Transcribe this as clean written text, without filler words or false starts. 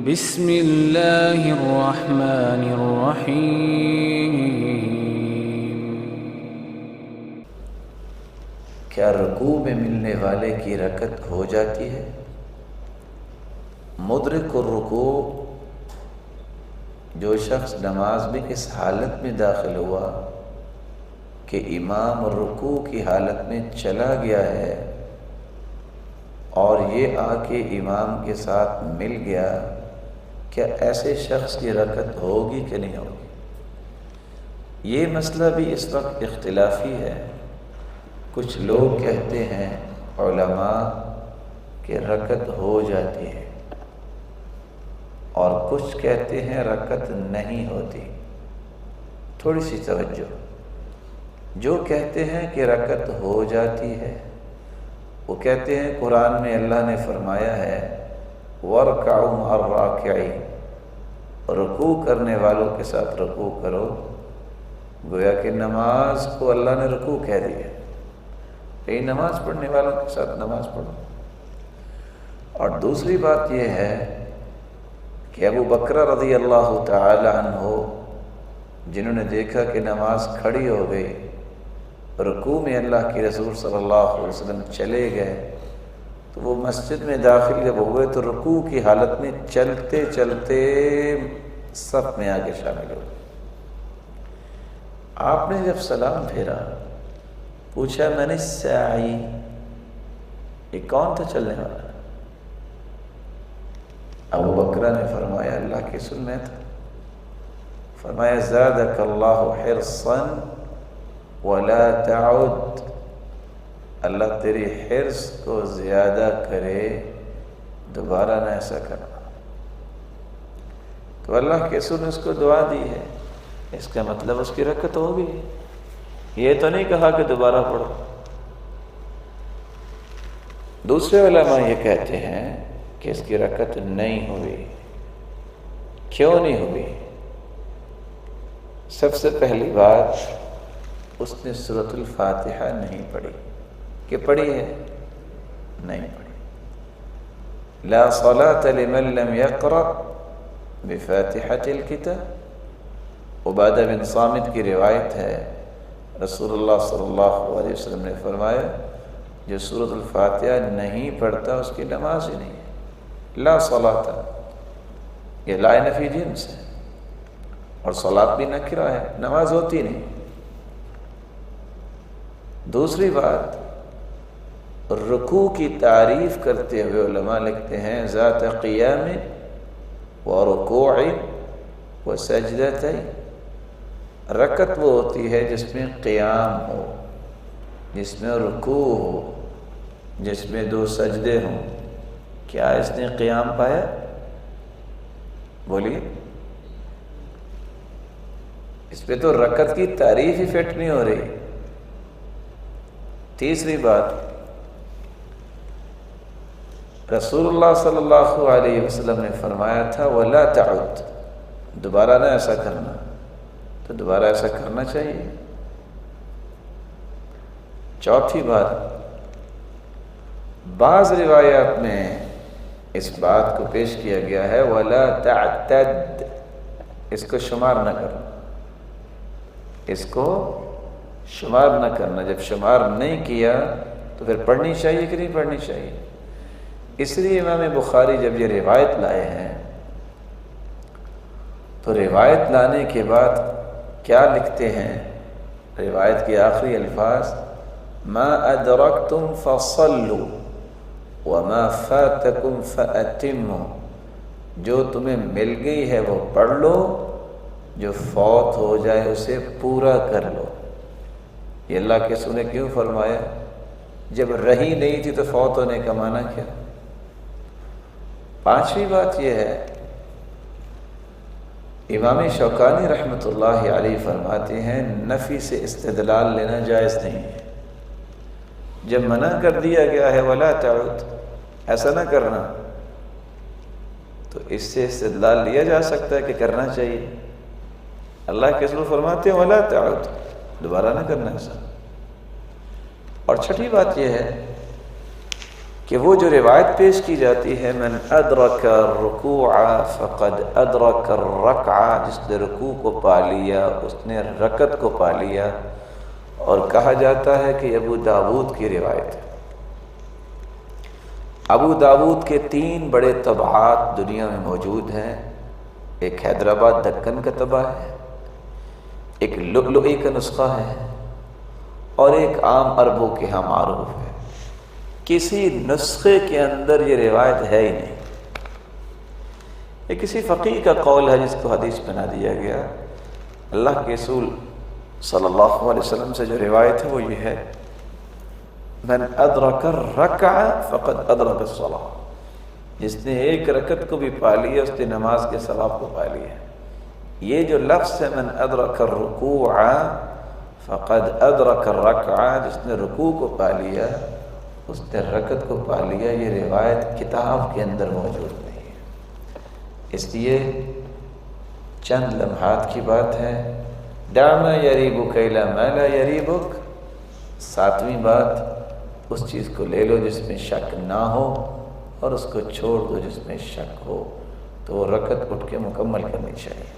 بسم اللہ الرحمن الرحیم۔ کیا رکوع میں ملنے والے کی رکعت ہو جاتی ہے؟ مدرک الرکوع جو شخص نماز میں اس حالت میں داخل ہوا کہ امام رکوع کی حالت میں چلا گیا ہے اور یہ آ کے امام کے ساتھ مل گیا، کیا ایسے شخص کی رکعت ہوگی کہ نہیں ہوگی؟ یہ مسئلہ بھی اس وقت اختلافی ہے۔ کچھ لوگ کہتے ہیں علماء کہ رکعت ہو جاتی ہے، اور کچھ کہتے ہیں رکعت نہیں ہوتی۔ تھوڑی سی توجہ، جو کہتے ہیں کہ رکعت ہو جاتی ہے وہ کہتے ہیں قرآن میں اللہ نے فرمایا ہے وَارْكَعُوا مَعَ الرَّاكِعِينَ، رکوع کرنے والوں کے ساتھ رکوع کرو۔ گویا کہ نماز کو اللہ نے رکوع کہہ دیا، یہی نماز پڑھنے والوں کے ساتھ نماز پڑھو۔ اور دوسری بات یہ ہے کہ ابو بکر رضی اللہ تعالی عنہ جنہوں نے دیکھا کہ نماز کھڑی ہو گئی، رکوع میں اللہ کے رسول صلی اللہ علیہ وسلم چلے گئے، تو وہ مسجد میں داخل جب ہوئے تو رکوع کی حالت میں چلتے چلتے صف میں آگے شامل ہو گئے۔ آپ نے جب سلام پھیرا، پوچھا میں نے ساعی، یہ کون تھا چلنے والا؟ ابو بکر نے فرمایا اللہ کے رسول میں تھا۔ فرمایا زادک اللہ حرصا ولا تعد، اللہ تیری حرص کو زیادہ کرے، دوبارہ نہ ایسا کرنا۔ تو اللہ کے رسول نے اس کو دعا دی ہے، اس کا مطلب اس کی رکعت ہو گئی۔ یہ تو نہیں کہا کہ دوبارہ پڑھو۔ دوسرے علماء یہ کہتے ہیں کہ اس کی رکعت نہیں ہوئی۔ کیوں نہیں ہوئی؟ سب سے پہلی بات، اس نے سورۃ الفاتحہ نہیں پڑھی۔ کہ پڑھی ہے؟ نہیں پڑھی۔ لا صلاة لمن لم يقرأ بفاتحة الكتاب۔ عبادہ بن صامت کی روایت ہے، رسول اللہ صلی اللہ علیہ وسلم نے فرمایا جو سورۃ الفاتحہ نہیں پڑھتا اس کی نماز ہی نہیں ہے۔ لا صلاة، یہ لا نفی جنس ہے، اور صلاۃ بھی نکرہ ہے، نماز ہوتی نہیں۔ دوسری بات، رکوع کی تعریف کرتے ہوئے علماء لکھتے ہیں ذات قیام و رکوع و سجدتین، رکعت وہ ہوتی ہے جس میں قیام ہو، جس میں رکوع ہو، جس میں 2 سجدے ہوں۔ کیا اس نے قیام پایا؟ بولیے، اس پہ تو رکعت کی تعریف ہی فٹ نہیں ہو رہی۔ تیسری بات، رسول اللہ صلی اللہ علیہ وسلم نے فرمایا تھا وَلَا تَعُدْ، دوبارہ نہ ایسا کرنا، تو دوبارہ ایسا کرنا چاہیے۔ چوتھی بات، بعض روایات میں اس بات کو پیش کیا گیا ہے وَلَا تَعْتَدْ، اس کو شمار نہ کرنا، اس کو شمار نہ کرنا۔ جب شمار نہیں کیا تو پھر پڑھنی چاہیے کہ نہیں پڑھنی چاہیے؟ اس لیے امام بخاری جب یہ روایت لائے ہیں تو روایت لانے کے بعد کیا لکھتے ہیں؟ روایت کے آخری الفاظ ما ادرکتم فصلوا وما فاتکم فاتموا، جو تمہیں مل گئی ہے وہ پڑھ لو، جو فوت ہو جائے اسے پورا کر لو۔ یہ اللہ کے رسول نے کیوں فرمایا؟ جب رہی نہیں تھی تو فوت ہونے کا معنی کیا؟ پانچویں بات یہ ہے، امام شوکانی رحمۃ اللہ علیہ فرماتے ہیں نفی سے استدلال لینا جائز نہیں ہے۔ جب منع کر دیا گیا ہے ولا تعود، ایسا نہ کرنا، تو اس سے استدلال لیا جا سکتا ہے کہ کرنا چاہیے۔ اللہ کے رسول فرماتے ہیں ولا تعود، دوبارہ نہ کرنا ایسا۔ اور چھٹی بات یہ ہے کہ وہ جو روایت پیش کی جاتی ہے من ادرک الرکوع فقد ادرک الرکعہ، جس نے رکوع کو پا لیا اس نے رکعت کو پا لیا، اور کہا جاتا ہے کہ ابو داود کی روایت ہے۔ ابو داود کے 3 بڑے طبعات دنیا میں موجود ہیں، ایک حیدرآباد دکن کا طبع ہے، ایک لؤلؤی کا نسخہ ہے، اور ایک عام عربوں کے ہاں معروف ہے۔ کسی نسخے کے اندر یہ روایت ہے ہی نہیں۔ یہ کسی فقیہ کا قول ہے جس کو حدیث بنا دیا گیا۔ اللہ کے رسول صلی اللہ علیہ وسلم سے جو روایت ہے وہ یہ ہے من ادرک الرکعہ فقد ادرک الصلاۃ، جس نے ایک رکعت کو بھی پا لیا اس نے نماز کے ثواب کو پا لیا۔ یہ جو لفظ ہے من ادرک الرکوع فقد ادرک الرکعہ، جس نے رکوع کو پا لیا اس نے رکعت کو پا لیا، یہ روایت کتاب کے اندر موجود نہیں ہے۔ اس لیے چند لمحات کی بات ہے، دع ما یریبک الی ما لا یریبک، 7ویں بات اس چیز کو لے لو جس میں شک نہ ہو، اور اس کو چھوڑ دو جس میں شک ہو، تو وہ رکعت اٹھ کے مکمل کرنی چاہیے۔